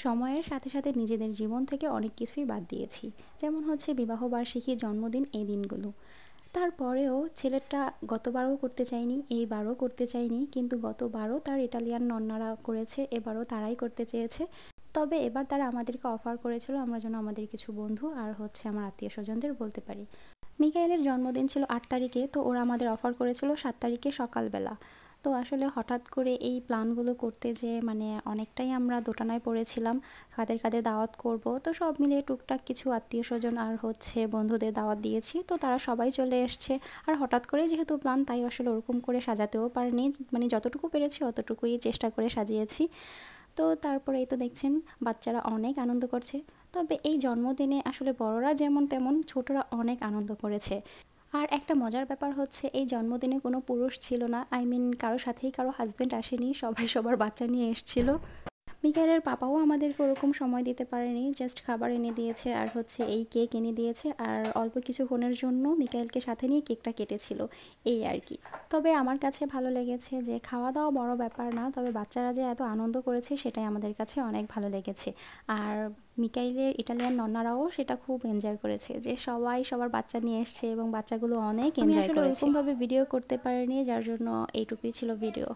সময়ের সাথে সাথে নিজেদের জীবন থেকে অনেক কিছুই বাদ দিয়েছি, যেমন হচ্ছে বিবাহবার্ষিকী, জন্মদিন, এই দিনগুলো। তারপরেও ছেলেটা গতবারও করতে চাইনি, এইবারও করতে চাইনি, কিন্তু গতবারও তার ইটালিয়ান নন্নারা করেছে, এবারও তারাই করতে চেয়েছে। তবে এবার তারা আমাদেরকে অফার করেছিল আমরা যেন আমাদের কিছু বন্ধু আর হচ্ছে আমার আত্মীয় স্বজনদের বলতে পারি। মিকাইলের জন্মদিন ছিল 8 তারিখে, তো ওরা আমাদের অফার করেছিল 7 তারিখে সকালবেলা। তো আসলে হঠাৎ করে এই প্ল্যানগুলো করতে যে মানে অনেকটাই আমরা দোটানায় পড়েছিলাম, কাদের কাদের দাওয়াত করব। তো সব মিলিয়ে টুকটাক কিছু আত্মীয় স্বজন আর হচ্ছে বন্ধুদের দাওয়াত দিয়েছি, তো তারা সবাই চলে এসছে। আর হঠাৎ করে যেহেতু প্ল্যান, তাই আসলে ওরকম করে সাজাতেও পারিনি, মানে যতটুকু পেরেছি অতটুকুই চেষ্টা করে সাজিয়েছি। তো তারপরে এই তো দেখছেন বাচ্চারা অনেক আনন্দ করছে। তবে এই জন্মদিনে আসলে বড়রা যেমন তেমন ছোটরা অনেক আনন্দ করেছে। আর একটা মজার ব্যাপার হচ্ছে এই জন্মদিনে কোনো পুরুষ ছিল না, আই মিন কারো সাথেই কারো হাজব্যান্ড আসেনি, সবাই সবার বাচ্চা নিয়ে এসেছিল। মিকাইলের পাপাও আমাদেরকে ওরকম সময় দিতে পারেনি, জাস্ট খাবার এনে দিয়েছে আর হচ্ছে এই কেক এনে দিয়েছে, আর অল্প কিছুক্ষণের জন্য মিকাইলকে সাথে নিয়ে কেকটা কেটেছিল, এই আর কি। তবে আমার কাছে ভালো লেগেছে যে খাওয়া দাওয়া বড় ব্যাপার না, তবে বাচ্চারা যে এত আনন্দ করেছে সেটাই আমাদের কাছে অনেক ভালো লেগেছে। আর মিকাইলের ইটালিয়ান নন্নারাও সেটা খুব এনজয় করেছে, যে সবাই সবার বাচ্চা নিয়ে এসছে এবং বাচ্চাগুলো অনেক এনজয় করেছে। আমি আসলে ওরকমভাবে ভিডিও করতে পারিনি, যার জন্য এইটুকুই ছিল ভিডিও।